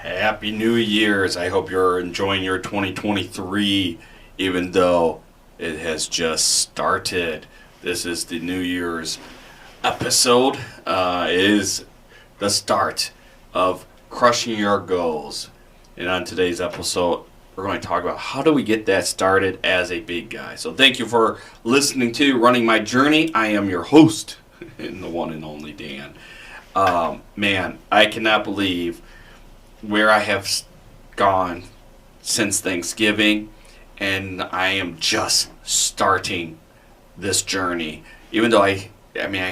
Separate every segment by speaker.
Speaker 1: Happy New Year's. I hope you're enjoying your 2023, even though it has just started. This is the New Year's episode. It is the start of crushing your goals. And on today's episode, we're going to talk about how do we get that started as a big guy. So thank you for listening to Running My Journey. I am your host, and the one and only Dan. Man, I cannot believe where I have gone since Thanksgiving, and I am just starting this journey. Even though I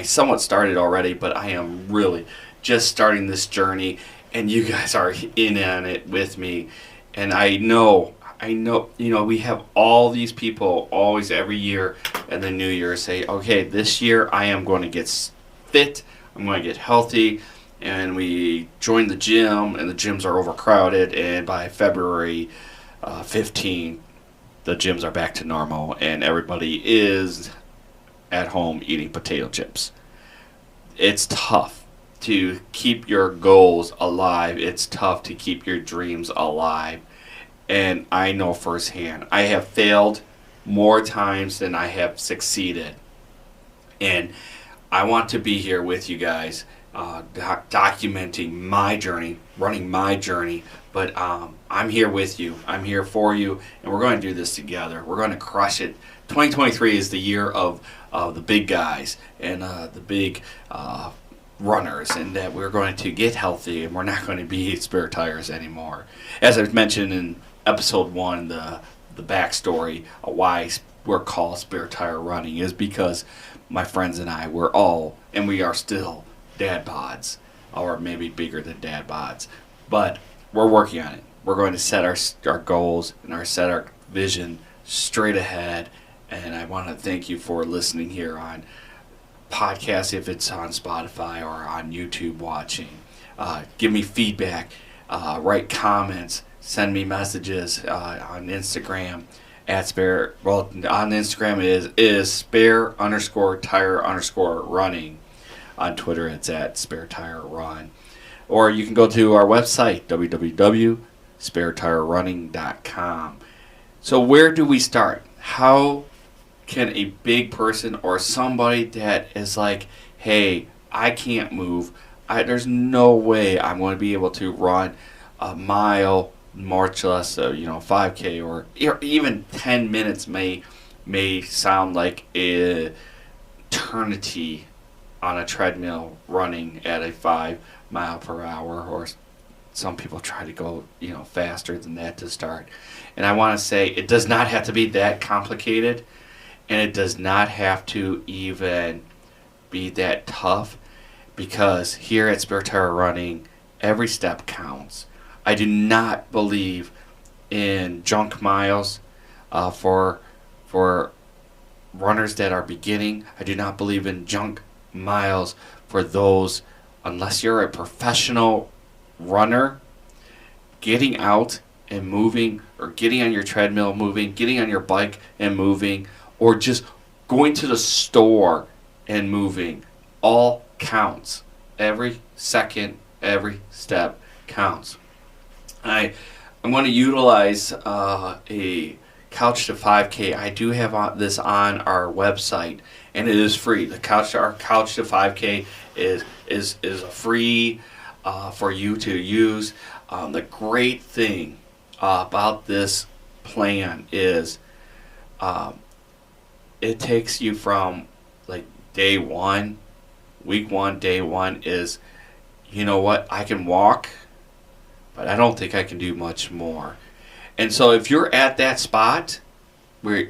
Speaker 1: somewhat started already, but I am really just starting this journey, and you guys are in on it with me. And I know, we have all these people always every year and the New Year say, okay, this year I am going to get fit, I'm going to get healthy. And we join the gym, and the gyms are overcrowded, and by February 15, the gyms are back to normal, and everybody is at home eating potato chips. It's tough to keep your goals alive. It's tough to keep your dreams alive. And I know firsthand, I have failed more times than I have succeeded. And I want to be here with you guys, documenting my journey, running my journey, but I'm here with you. I'm here for you, and we're going to do this together. We're going to crush it. 2023 is the year of the big guys and the big runners, and that we're going to get healthy, and we're not going to be spare tires anymore. As I've mentioned in episode 1, the backstory of why we're called Spare Tire Running is because my friends and I were all, and we are still, dad bods, or maybe bigger than dad bods, but we're working on it. We're going to set our goals and set our vision straight ahead, and I want to thank you for listening here on podcast, if it's on Spotify or on YouTube watching. Give me feedback, write comments, send me messages on Instagram at spare. Well, on Instagram it is spare_tire_running. On Twitter, it's at sparetirerun. Or you can go to our website, www.sparetirerunning.com. So where do we start? How can a big person or somebody that is like, hey, I can't move, there's no way I'm going to be able to run a mile, much less 5K, or even 10 minutes may sound like an eternity on a treadmill running at a 5 mile per hour, or some people try to go faster than that to start. And I want to say it does not have to be that complicated, and it does not have to even be that tough, because here at Spare Tire Running, every step counts. I do not believe in junk miles for runners that are beginning. I do not believe in junk miles for those, unless you're a professional runner. Getting out and moving, or getting on your treadmill moving, getting on your bike and moving, or just going to the store and moving, all counts. Every second, every step counts. I'm going to utilize a Couch to 5K. I do have this on our website, and it is free. Our Couch to 5K is free for you to use. The great thing about this plan is it takes you from like day one, week 1, day 1 is, I can walk, but I don't think I can do much more. And so if you're at that spot where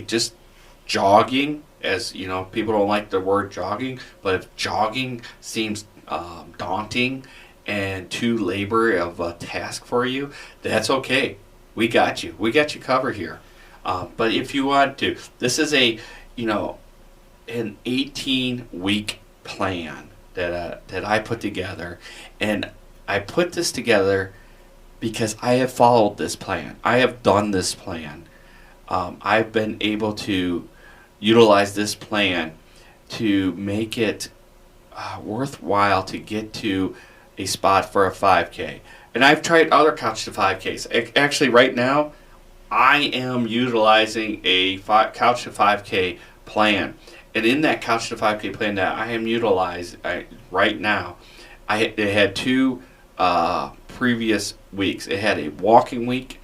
Speaker 1: just jogging, as people don't like the word jogging, but if jogging seems daunting and too labor of a task for you, that's okay. We got you. We got you covered here. But if you want to, this is an 18-week plan that I put together, and I put this together because I have followed this plan. I have done this plan. I've been able to utilize this plan to make it worthwhile to get to a spot for a 5K. And I've tried other Couch to 5Ks. Actually, right now, I am utilizing a Couch to 5K plan. And in that Couch to 5K plan that I am utilizing right now, it had two previous weeks. It had a walking week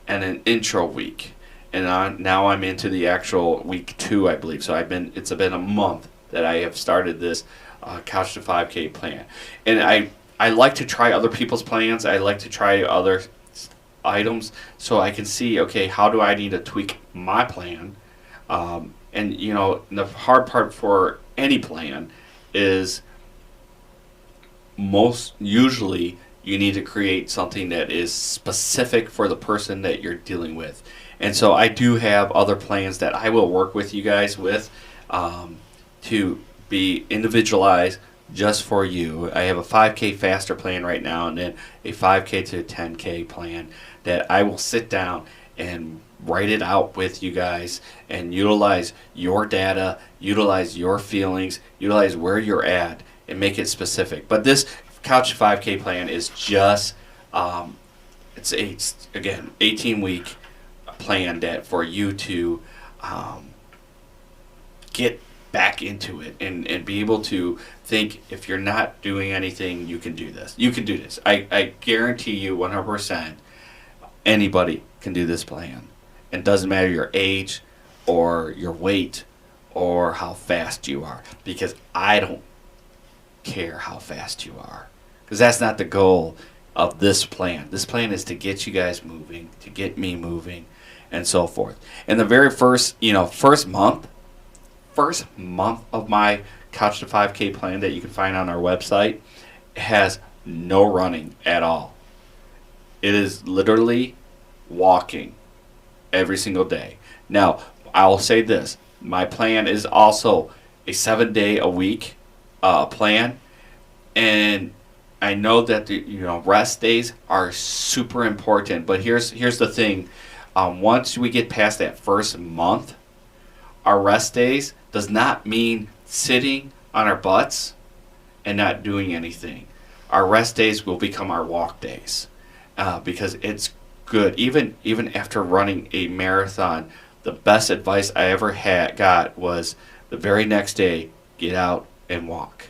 Speaker 1: and an intro week. And now I'm into the actual week 2, I believe. So it's been a month that I have started this Couch to 5K plan. And I like to try other people's plans. I like to try other items so I can see, okay, how do I need to tweak my plan? And the hard part for any plan is most usually you need to create something that is specific for the person that you're dealing with. And so I do have other plans that I will work with you guys with to be individualized just for you. I have a 5K faster plan right now, and then a 5K to 10K plan that I will sit down and write it out with you guys and utilize your data, utilize your feelings, utilize where you're at, and make it specific. But this Couch 5K plan is just it's 18-week plan that for you to get back into it and be able to think, if you're not doing anything, you can do this. You can do this. I guarantee you 100% anybody can do this plan. It doesn't matter your age or your weight or how fast you are, because I don't care how fast you are, because that's not the goal of this plan. This plan is to get you guys moving, to get me moving, and so forth. And the very first month of my Couch to 5K plan that you can find on our website has no running at all. It is literally walking every single day. Now, I will say this. My plan is also a 7-day-a-week plan, and I know that the rest days are super important. But here's the thing: once we get past that first month, our rest days does not mean sitting on our butts and not doing anything. Our rest days will become our walk days, because it's good. Even after running a marathon, the best advice I ever got was the very next day: get out and walk.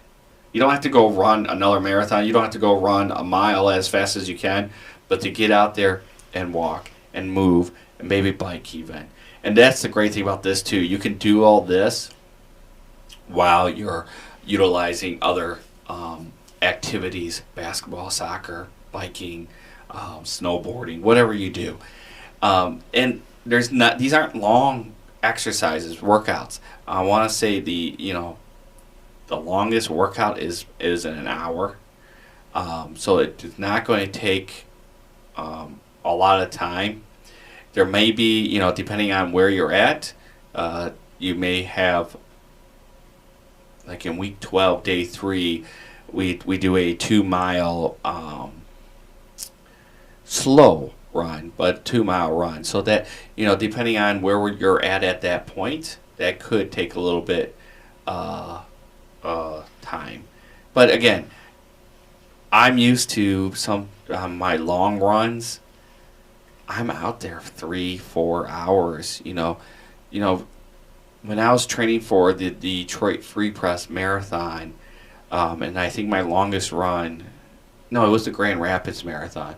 Speaker 1: You don't have to go run another marathon. You don't have to go run a mile as fast as you can, but to get out there and walk and move and maybe bike even. And that's the great thing about this too. You can do all this while you're utilizing other activities: basketball, soccer, biking, snowboarding, whatever you do. And these aren't long exercises, workouts. I want to say the longest workout is in an hour. So it's not going to take a lot of time. There may be, depending on where you're at, you may have, like in week 12, day 3, we do a 2-mile slow run, but 2-mile run. So that, depending on where you're at that point, that could take a little bit time. But again, I'm used to my long runs. I'm out there 3-4 hours. When I was training for the Detroit Free Press Marathon, and I think my longest run, no, it was the Grand Rapids Marathon.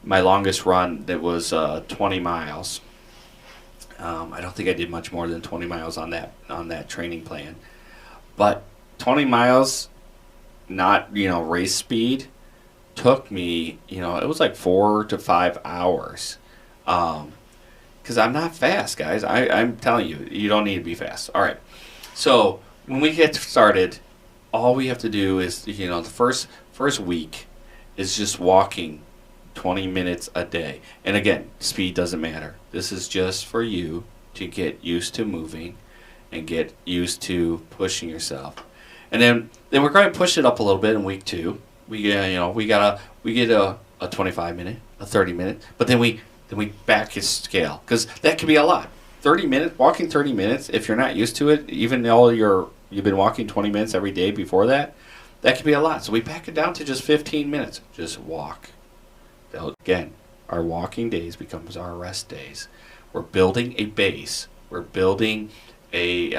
Speaker 1: My longest run, that was 20 miles. I don't think I did much more than 20 miles on that training plan. But 20 miles, not race speed, took me, it was like 4 to 5 hours. Because I'm not fast, guys. I'm telling you, you don't need to be fast. All right. So when we get started, all we have to do is, the first week is just walking 20 minutes a day. And again, speed doesn't matter. This is just for you to get used to moving and get used to pushing yourself. And then we're going to push it up a little bit in week 2. We get a 25 minute, a 30 minute, but then we back his scale, because that could be a lot. 30 minutes, walking 30 minutes, if you're not used to it, even though you've been walking 20 minutes every day before that, that can be a lot. So we back it down to just 15 minutes. Just walk. Again, our walking days becomes our rest days. We're building a base. We're building a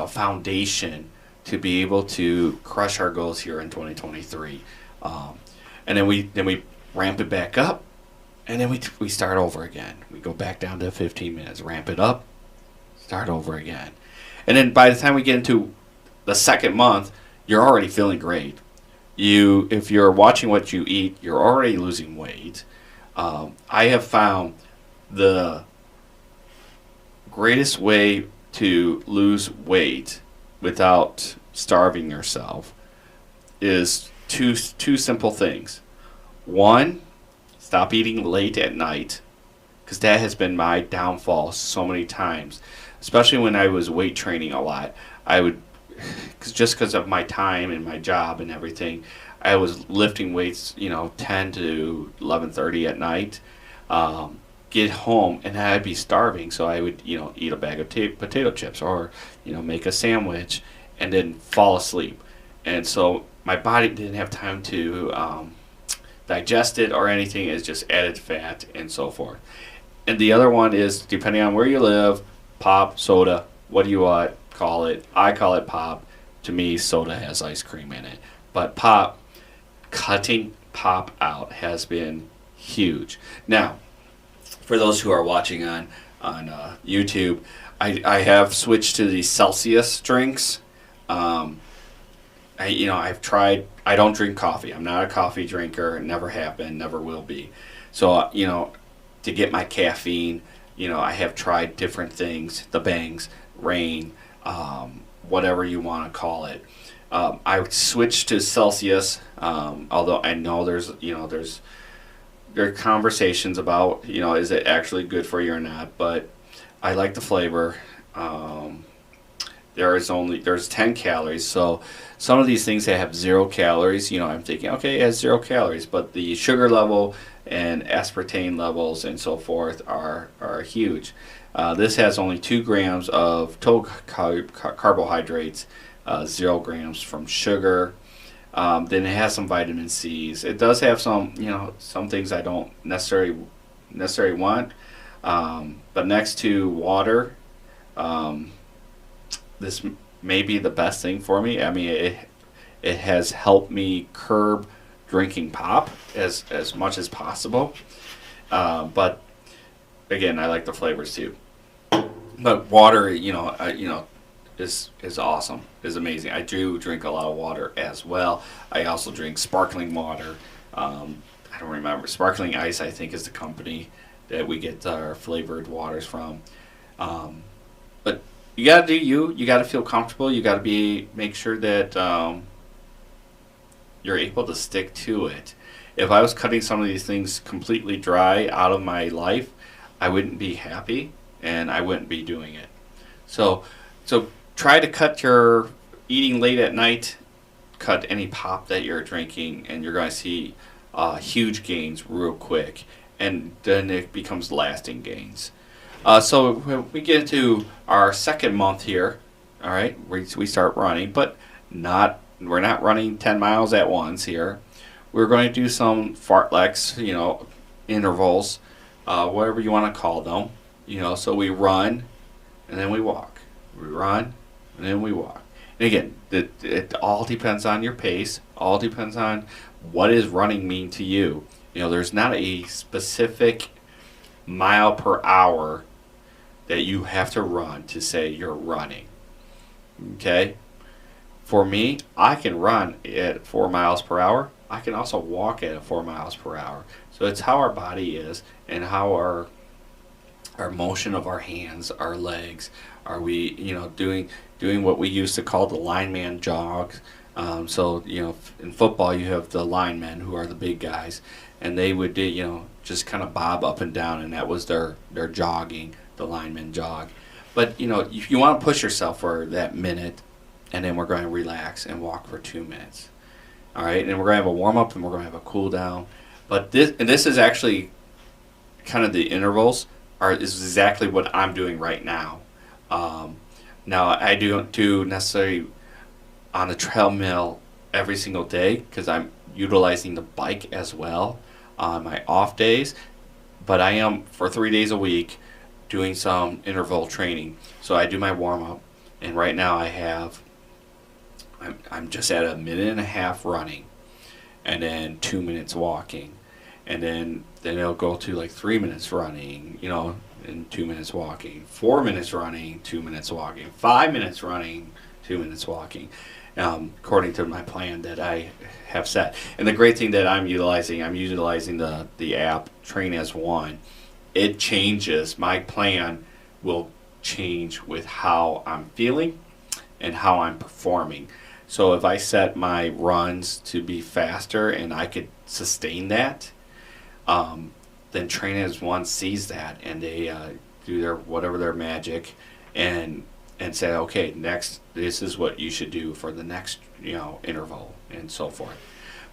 Speaker 1: foundation to be able to crush our goals here in 2023. And then we ramp it back up, and then we start over again. We go back down to 15 minutes, ramp it up, start over again. And then by the time we get into the second month, you're already feeling great. If you're watching what you eat, you're already losing weight. I have found the greatest way to lose weight without starving yourself is two simple things. One, stop eating late at night, because that has been my downfall so many times, especially when I was weight training a lot. I would, because of my time and my job and everything, I was lifting weights, 10 to 11:30 at night. Get home and I'd be starving, so I would, eat a bag of potato chips or, make a sandwich and then fall asleep. And so my body didn't have time to digest it or anything. It's just added fat and so forth. And the other one is, depending on where you live, pop, soda, what do you call it? I call it pop. To me, soda has ice cream in it. But pop, cutting pop out has been huge. Now, for those who are watching on YouTube, I have switched to the Celsius drinks. I've tried. I don't drink coffee. I'm not a coffee drinker. Never have been. Never will be. So to get my caffeine, I have tried different things. The Bangs, Rain, whatever you want to call it. I switched to Celsius. Although I know there are conversations about, is it actually good for you or not, but I like the flavor. There's 10 calories, so some of these things that have 0 calories, I'm thinking, okay, it has 0 calories, but the sugar level and aspartame levels and so forth are huge. This has only 2 grams of total carbohydrates, 0 grams from sugar. Then it has some vitamin C's. It does have some things I don't necessarily want. But next to water, this may be the best thing for me. I mean, it has helped me curb drinking pop as much as possible. But again, I like the flavors too. But water, is awesome, is amazing. I do drink a lot of water as well. I also drink sparkling water. I don't remember. Sparkling Ice, I think, is the company that we get our flavored waters from. But you gotta do you. You gotta feel comfortable. You gotta make sure that you're able to stick to it. If I was cutting some of these things completely dry out of my life, I wouldn't be happy and I wouldn't be doing it. So try to cut your eating late at night, cut any pop that you're drinking, and you're going to see huge gains real quick. And then it becomes lasting gains. So when we get into our second month here, all right, we start running, but we're not running 10 miles at once here. We're going to do some fartleks, intervals, whatever you want to call them. So we run and then we walk. We run and then we walk. And again, it all depends on your pace. All depends on what does running mean to you. There's not a specific mile per hour that you have to run to say you're running. Okay? For me, I can run at 4 miles per hour. I can also walk at 4 miles per hour. So it's how our body is and how our motion of our hands, our legs. Are we, doing what we used to call the lineman jog? So in football you have the linemen who are the big guys, and they would just kind of bob up and down, and that was their jogging, the lineman jog. But if you want to push yourself for that minute, and then we're going to relax and walk for 2 minutes. All right, and we're going to have a warm up and we're going to have a cool down. But this is actually kind of the intervals is exactly what I'm doing right now. Now I don't do necessarily on the treadmill every single day because I'm utilizing the bike as well on my off days. But I am for 3 days a week doing some interval training. So I do my warm up, and right now I'm just at a minute and a half running, and then 2 minutes walking, and then it'll go to like 3 minutes running, and 2 minutes walking, 4 minutes running, 2 minutes walking, 5 minutes running, 2 minutes walking, according to my plan that I have set. And the great thing that I'm utilizing the app Train as One. It changes. My plan will change with how I'm feeling and how I'm performing. So if I set my runs to be faster and I could sustain that, then Train as One sees that, and they do their magic and say, okay, next, this is what you should do for the next interval and so forth.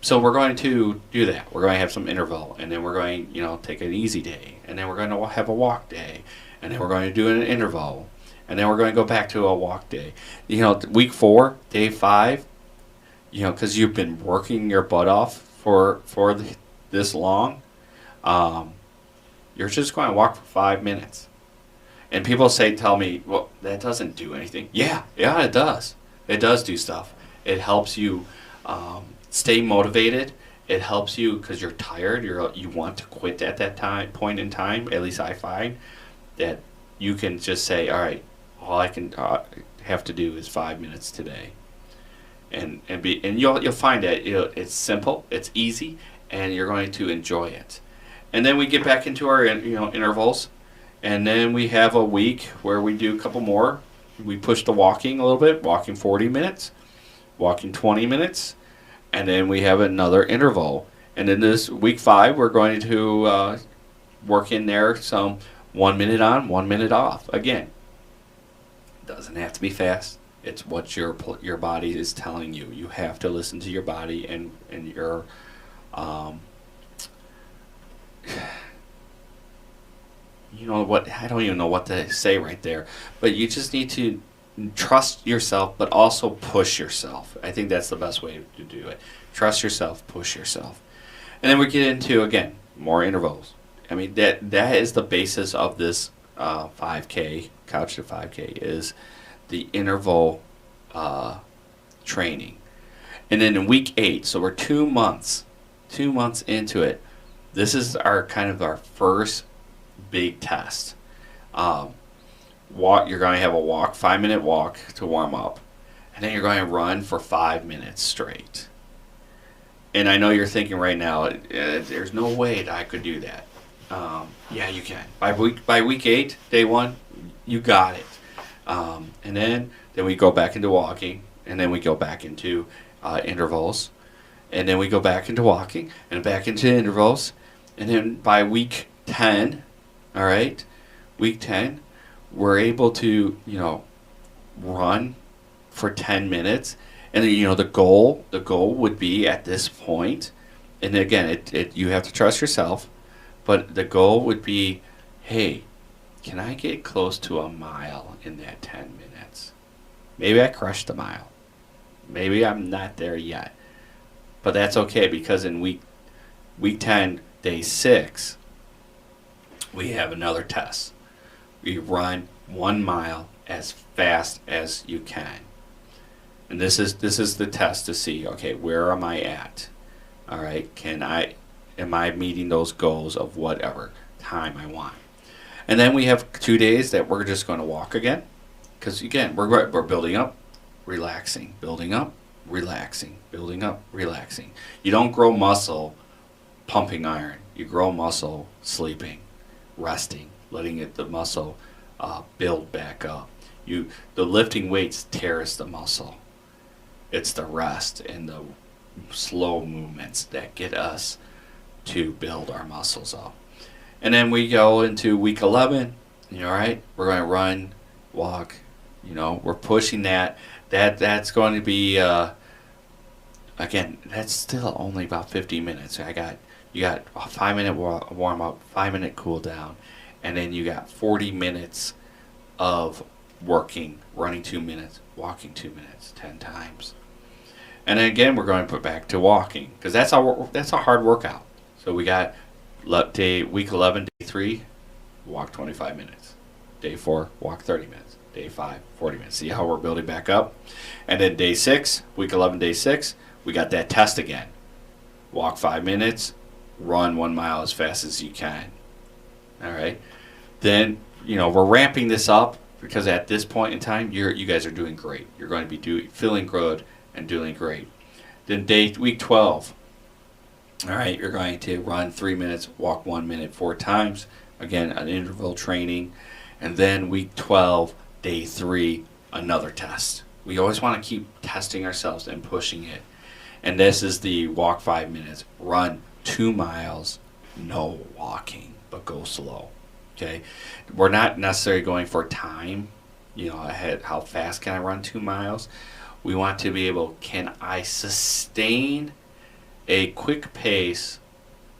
Speaker 1: So we're going to do that. We're going to have some interval, and then we're going take an easy day, and then we're going to have a walk day, and then we're going to do an interval, and then we're going to go back to a walk day. Week 4, day 5, because you've been working your butt off for this long, you're just going to walk for 5 minutes. And people tell me, well, that doesn't do anything. Yeah, it does. It does do stuff. It helps you stay motivated. It helps you because you're tired. You want to quit at that point in time. At least I find that you can just say, all right, all I can have to do is 5 minutes today, and you'll find that it's simple, it's easy, and you're going to enjoy it. And then we get back into our intervals, and then we have a week where we do a couple more. We push the walking a little bit, walking 40 minutes, walking 20 minutes, and then we have another interval. And in this week 5, we're going to work in there some 1 minute on, 1 minute off. Again, it doesn't have to be fast. It's what your body is telling you. You have to listen to your body and your I don't even know what to say right there, but you just need to trust yourself, but also push yourself. I think that's the best way to do it. Trust yourself, push yourself. And then we get into, again, more intervals. I mean, that is the basis of this 5K, Couch to 5K, is the interval training. And then in week 8, so we're 2 months into it, this is our first big test. You're going to have a walk, 5-minute walk to warm up, and then you're going to run for 5 minutes straight. And I know you're thinking right now, there's no way that I could do that. Yeah, you can. By week 8, day 1, you got it. And then we go back into walking, and then we go back into intervals, and then we go back into walking and back into intervals, and then by week 10, all right, week 10, we're able to run for 10 minutes, and then, the goal would be at this point, and again, you have to trust yourself, but the goal would be, hey, can I get close to a mile in that 10 minutes? Maybe I crushed a mile. Maybe I'm not there yet. But that's okay, because in week 10, day 6, we have another test. We run 1 mile as fast as you can. And this is the test to see, okay, where am I at? All right, am I meeting those goals of whatever time I want? And then we have 2 days that we're just going to walk again, because again, we're building up, relaxing, building up, relaxing, building up, relaxing. You don't grow muscle pumping iron. You grow muscle sleeping, resting, letting the muscle build back up. The lifting weights tears the muscle. It's the rest and the slow movements that get us to build our muscles up. And then we go into week 11. All right, we're going to run, walk. We're pushing that. That's going to be again. That's still only about 50 minutes. You got a 5-minute warm up, 5-minute cool down, and then you got 40 minutes of working, running 2 minutes, walking 2 minutes, 10 times. And then again, we're going to put back to walking because that's a hard workout. So we got week 11, day 3, walk 25 minutes. Day 4, walk 30 minutes. Day 5, 40 minutes. See how we're building back up? And then day 6, week 11, day 6, we got that test again. Walk 5 minutes, run 1 mile as fast as you can. All right? Then, we're ramping this up because at this point in time, you guys are doing great. You're going to be feeling good and doing great. Then week 12, all right, you're going to run 3 minutes, walk 1 minute 4 times. Again, an interval training. And then week 12, day 3, another test. We always want to keep testing ourselves and pushing it. And this is the walk 5 minutes, run 2 miles, no walking, but go slow. Okay? We're not necessarily going for time, ahead, how fast can I run 2 miles? We want to be able, can I sustain a quick pace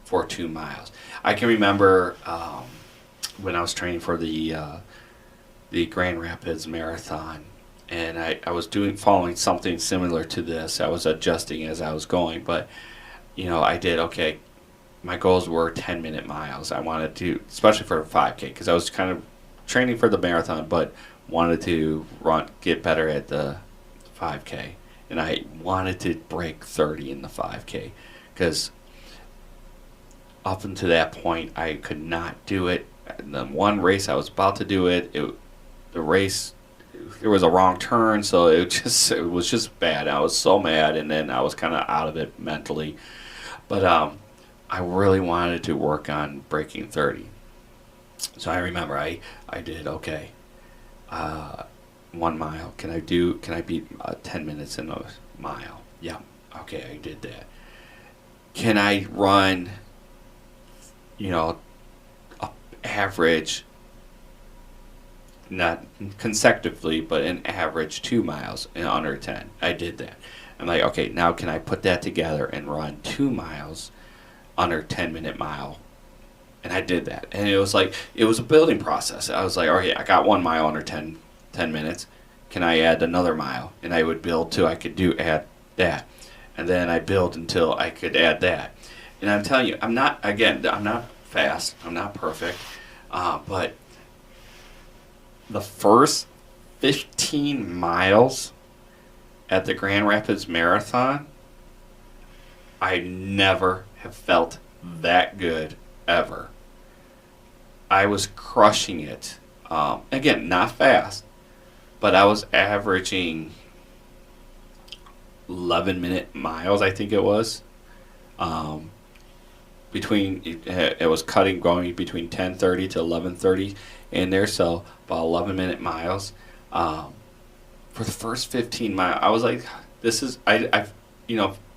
Speaker 1: for 2 miles? I can remember when I was training for the Grand Rapids Marathon, and I was following something similar to this. I was adjusting as I was going, but I did okay. My goals were 10-minute miles. I wanted to, especially for the 5K, because I was kind of training for the marathon, but wanted to get better at the 5K, and I wanted to break 30 in the 5K, because up until that point I could not do it. The one race I was about to do it, the race, there was a wrong turn, so it was just bad. I was so mad, and then I was kind of out of it mentally. But I really wanted to work on breaking 30. So I remember I did okay. 1 mile. Can I beat 10 minutes in a mile? Yeah. Okay, I did that. Can I run, average, not consecutively, but an average 2 miles in under 10? I did that. I'm like, okay, now can I put that together and run 2 miles under 10-minute mile? And I did that. And it was a building process. I was like, okay, I got 1 mile under 10 minutes. Can I add another mile? And I would build till I could add that. And then I build until I could add that. And I'm telling you, I'm not fast. I'm not perfect. But the first 15 miles at the Grand Rapids Marathon, I never have felt that good ever. I was crushing it. Again, not fast, but I was averaging 11-minute miles, I think it was. It was going between 10:30 to 11:30 in there, so about 11-minute miles. For the first 15 miles, I was like, this is, I've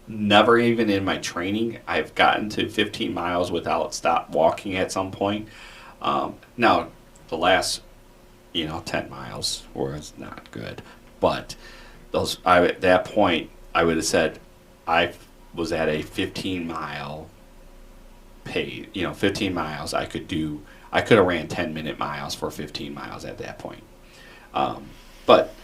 Speaker 1: never even in my training, I've gotten to 15 miles without stop walking at some point. Now, the last, 10 miles was not good, but at that point, I would have said I was at a 15-mile pace. 15 miles I could have ran 10-minute miles for 15 miles at that point. But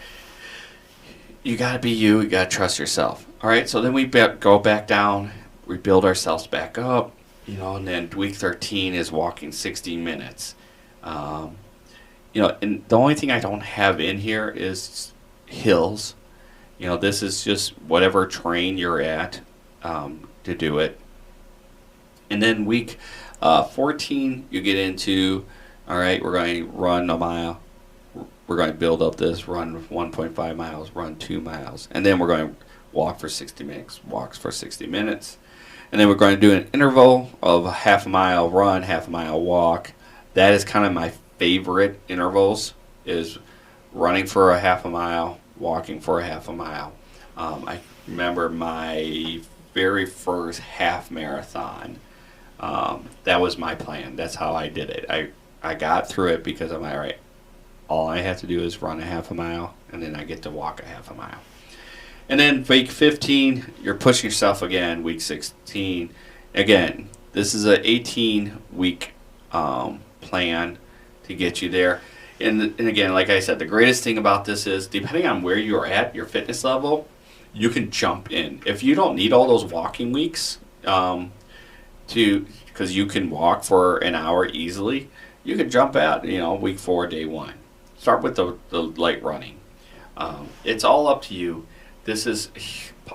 Speaker 1: you got to be you got to trust yourself. All right, so then we go back down, we build ourselves back up, and then week 13 is walking 60 minutes. And the only thing I don't have in here is hills. This is just whatever train you're at to do it. And then week 14, you get into, all right, we're going to run a mile. We're going to build up this, run 1.5 miles, run 2 miles. And then we're going to walk for 60 minutes, walks for 60 minutes. And then we're going to do an interval of a half a mile run, half a mile walk. That is kind of my favorite intervals, is running for a half a mile, walking for a half a mile. I remember my very first half marathon. That was my plan. That's how I did it. I got through it because I'm like, all right, all I have to do is run a half a mile, and then I get to walk a half a mile. And then week 15, you're pushing yourself again. Week 16, again, this is an 18-week plan to get you there. And again, like I said, the greatest thing about this is, depending on where you're at, your fitness level, you can jump in. If you don't need all those walking weeks, because you can walk for an hour easily, you can jump out, week 4, day 1. Start with the light running. It's all up to you. This is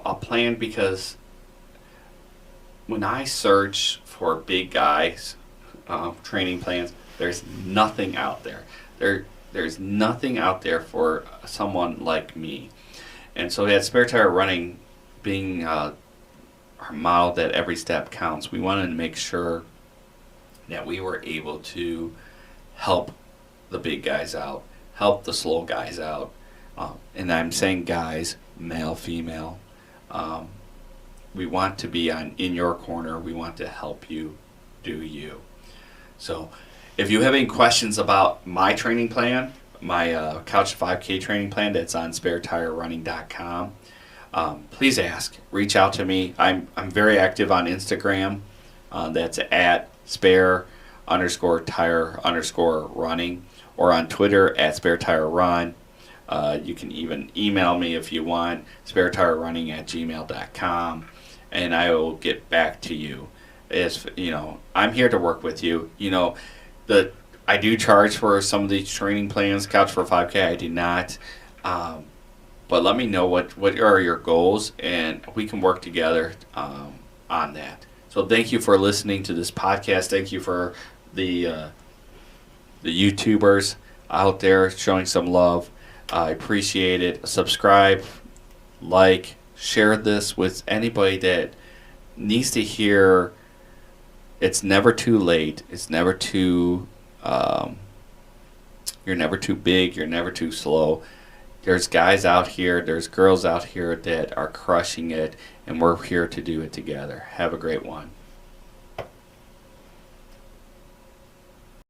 Speaker 1: a plan because when I search for big guys training plans, there's nothing out there. There's nothing out there for someone like me. And so at Spare Tire Running, being our model that every step counts, we wanted to make sure that we were able to help the big guys out, help the slow guys out. And I'm saying guys, male, female. We want to be in your corner. We want to help you do you. So if you have any questions about my training plan, my Couch 5K training plan that's on sparetirerunning.com, please ask. Reach out to me. I'm very active on Instagram. That's at spare_tire_running, or on Twitter at sparetirerun. You can even email me if you want, sparetirerunning@gmail.com, and I will get back to you. I'm here to work with you. I do charge for some of these training plans. Couch for 5K, I do not. But let me know what are your goals, and we can work together on that. So thank you for listening to this podcast. Thank you for the YouTubers out there showing some love. I appreciate it. Subscribe, like, share this with anybody that needs to hear. It's never too late. It's never too. You're never too big. You're never too slow. There's guys out here. There's girls out here that are crushing it, and we're here to do it together. Have a great one.